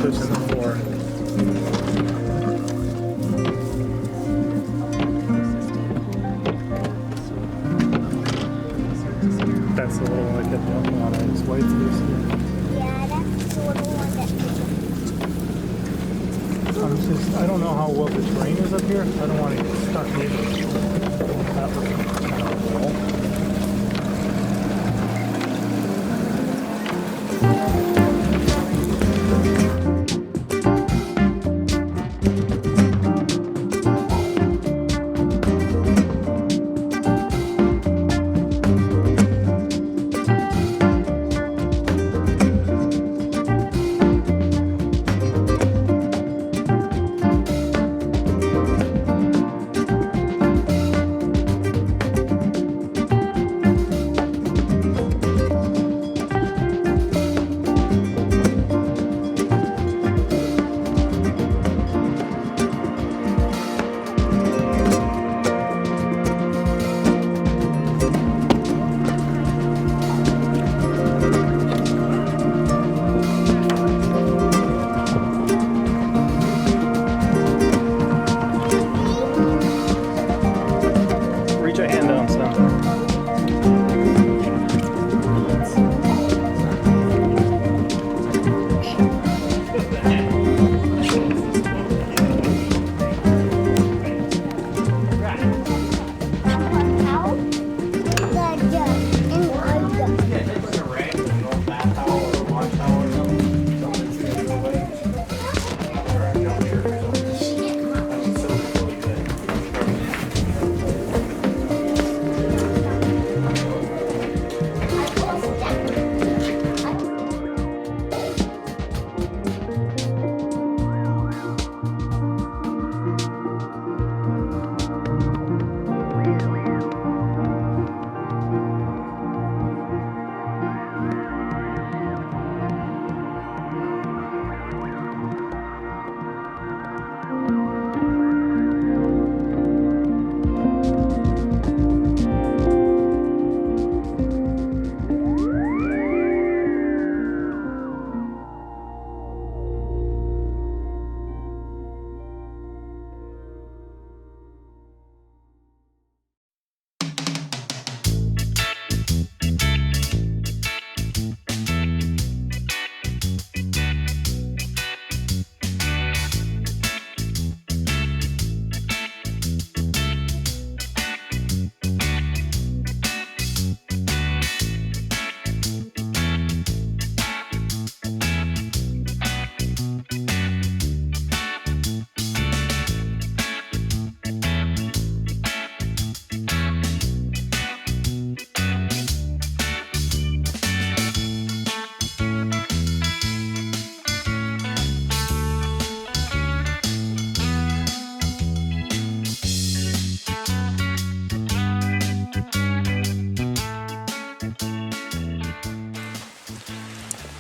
switch in the floor. That's the little one that kept jumping on. I just wait till you see it. Yeah, that's the little one that. I don't know how well the terrain is up here. I don't want to get stuck either. That was kind of cool.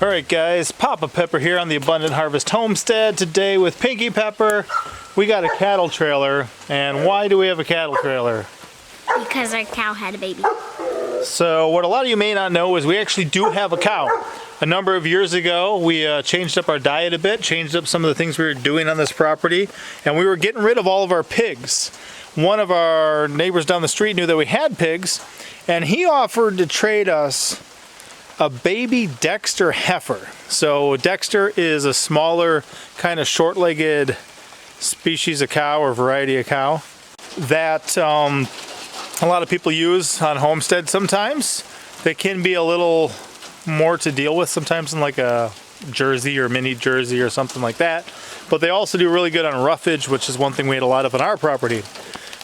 Alright guys, Papa Pepper here on the Abundant Harvest Homestead. Today with Pinky Pepper, we got a cattle trailer. And why do we have a cattle trailer? Because our cow had a baby. So what a lot of you may not know is we actually do have a cow. A number of years ago, we changed up our diet a bit, changed up some of the things we were doing on this property, and we were getting rid of all of our pigs. One of our neighbors down the street knew that we had pigs, and he offered to trade us a baby Dexter heifer. So Dexter is a smaller, kind of short-legged species of cow or variety of cow that a lot of people use on homesteads sometimes. They can be a little more to deal with sometimes in like a Jersey or mini Jersey or something like that. But they also do really good on roughage, which is one thing we had a lot of on our property.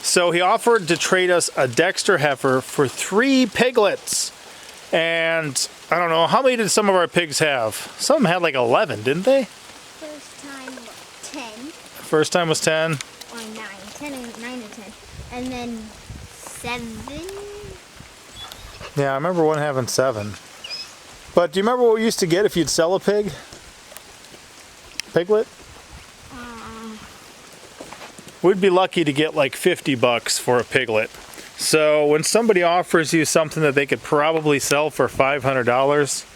So he offered to trade us a Dexter heifer for 3 piglets. And I don't know, how many did some of our pigs have? Some had like 11, didn't they? First time 10. First time was 10. Or 9. 9 or 10. And then 7. Yeah, I remember one having 7. But do you remember what we used to get if you'd sell a pig? Piglet? We'd be lucky to get like 50 bucks for a piglet. So when somebody offers you something that they could probably sell for $500,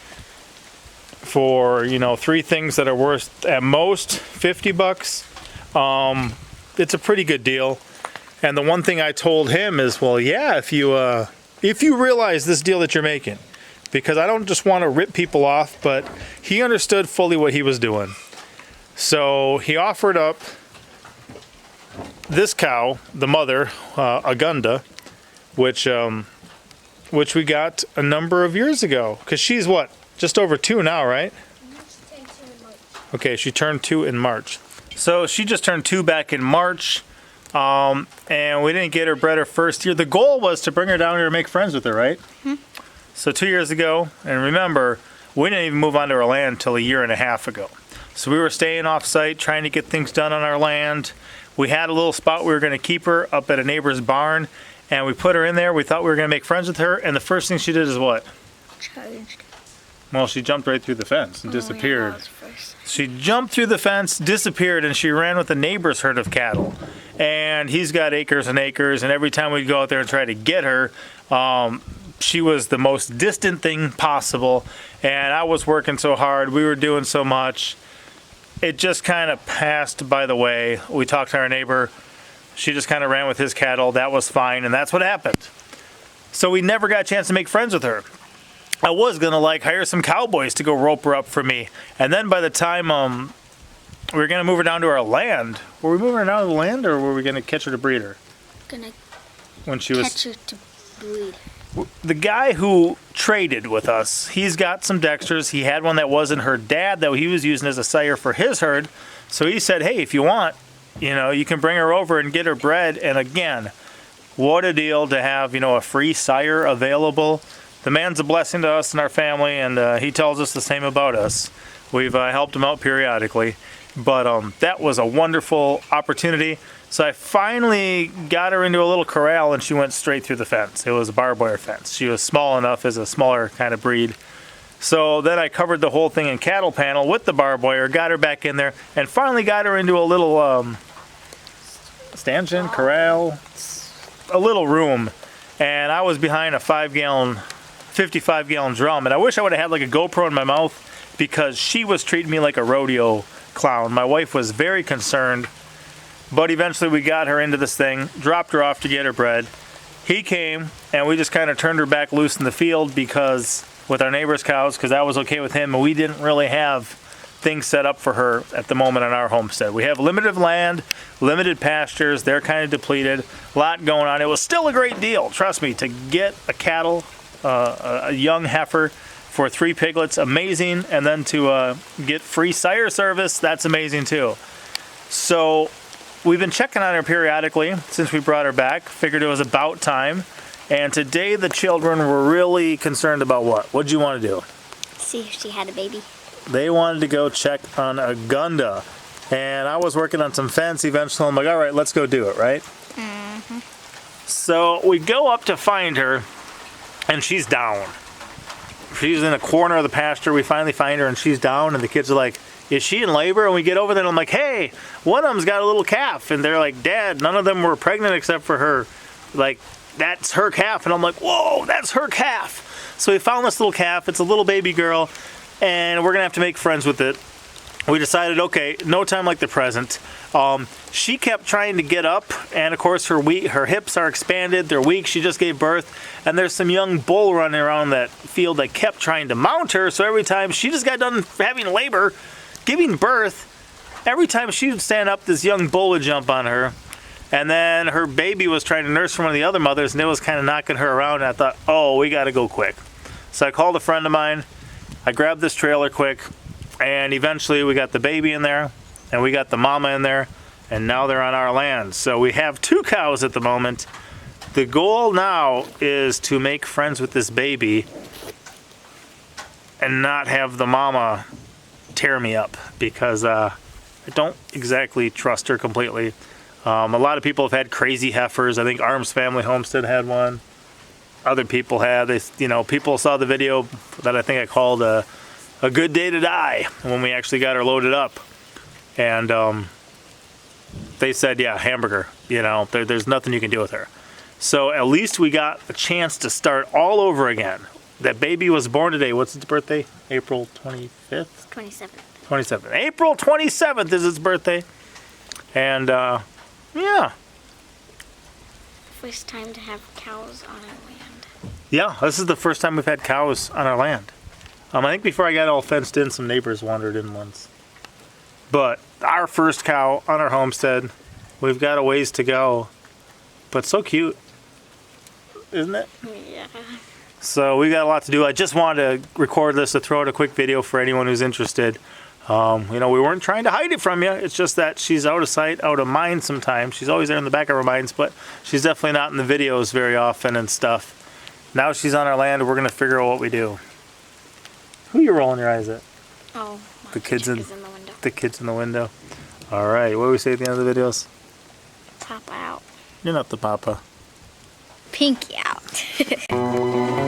for, you know, 3 things that are worth at most $50. It's a pretty good deal. And the one thing I told him is, well, yeah, if you realize this deal that you're making, because I don't just want to rip people off, but he understood fully what he was doing. So he offered up this cow, the mother, Agunda, which we got a number of years ago. Because she's what? Just over 2 now, right? Okay, she turned 2 in March. So she just turned 2 back in March. And we didn't get her bred her first year. The goal was to bring her down here and make friends with her, right? Mm-hmm. So 2 years ago, and remember, we didn't even move onto our land until a year and a half ago. So we were staying off site, trying to get things done on our land. We had a little spot we were going to keep her up at a neighbor's barn, and we put her in there. We thought we were going to make friends with her, and the first thing she did is what? Charged. Well, she jumped right through the fence and disappeared. Yeah, she jumped through the fence, disappeared, and she ran with the neighbor's herd of cattle. And he's got acres and acres, and every time we'd go out there and try to get her, she was the most distant thing possible. And I was working so hard, we were doing so much. It just kind of passed by the way. We talked to our neighbor. She just kind of ran with his cattle. That was fine, and that's what happened. So we never got a chance to make friends with her. I was going to hire some cowboys to go rope her up for me. And then by the time we were going to move her down to our land, were we moving her down to the land, or were we going to catch her to breed her? Gonna when she catch her to breed. The guy who traded with us, he's got some Dexters. He had one that wasn't her dad, that he was using as a sire for his herd. So he said, hey, if you want, you can bring her over and get her bred. And again, what a deal to have, a free sire available. The man's a blessing to us and our family, and he tells us the same about us. We've helped him out periodically. But that was a wonderful opportunity. So I finally got her into a little corral, and she went straight through the fence. It was a barbed wire fence. She was small enough as a smaller kind of breed. So then I covered the whole thing in cattle panel with the barbed wire, got her back in there, and finally got her into a little stanchion, corral, a little room. And I was behind a 55-gallon drum. And I wish I would have had a GoPro in my mouth, because she was treating me like a rodeo clown. My wife was very concerned. But eventually we got her into this thing, dropped her off to get her bred. He came, and we just kind of turned her back loose in the field with our neighbor's cows, because that was okay with him, and we didn't really have things set up for her at the moment on our homestead. We have limited land, limited pastures, they're kind of depleted, a lot going on. It was still a great deal, trust me, to get a young heifer for 3 piglets, amazing, and then to get free sire service, that's amazing too. So we've been checking on her periodically since we brought her back. Figured it was about time. And today the children were really concerned about what? What'd you want to do? See if she had a baby. They wanted to go check on Agunda. And I was working on some fence eventually. I'm like, all right, let's go do it, right? Mm-hmm. So we go up to find her, and she's down. She's in a corner of the pasture. We finally find her, and she's down, and the kids are like, is she in labor? And we get over there, and I'm like, hey, one of them's got a little calf. And they're like, Dad, none of them were pregnant except for her. That's her calf. And I'm like, whoa, that's her calf. So we found this little calf. It's a little baby girl, and we're going to have to make friends with it. We decided, okay, no time like the present. She kept trying to get up, and of course her hips are expanded. They're weak. She just gave birth, and there's some young bull running around that field that kept trying to mount her. So every time she just got done having labor, giving birth, every time she would stand up, this young bull would jump on her. And then her baby was trying to nurse from one of the other mothers, and it was kind of knocking her around. And I thought, oh, we got to go quick. So I called a friend of mine. I grabbed this trailer quick, and eventually we got the baby in there, and we got the mama in there, and now they're on our land. So we have 2 cows at the moment. The goal now is to make friends with this baby and not have the mama tear me up, because I don't exactly trust her completely. A lot of people have had crazy heifers. I think Arms Family Homestead had one. Other people had. People saw the video that I think I called a good day to die when we actually got her loaded up. And they said, yeah, hamburger. There's nothing you can do with her. So at least we got a chance to start all over again. That baby was born today. What's its birthday? April 25th? 27th. 27th. April 27th is its birthday. And, yeah. First time to have cows on our land. Yeah, this is the first time we've had cows on our land. I think before I got all fenced in, some neighbors wandered in once. But our first cow on our homestead. We've got a ways to go. But so cute. Isn't it? Yeah. So we got a lot to do. I just wanted to record this to throw out a quick video for anyone who's interested. We weren't trying to hide it from you. It's just that she's out of sight, out of mind sometimes. She's always there in the back of our minds, but she's definitely not in the videos very often and stuff. Now she's on our land, we're going to figure out what we do. Who you rolling your eyes at? Oh, The kids in the window. the kids in the window. All right, what do we say at the end of the videos? Papa out. You're not the papa. Pinky out.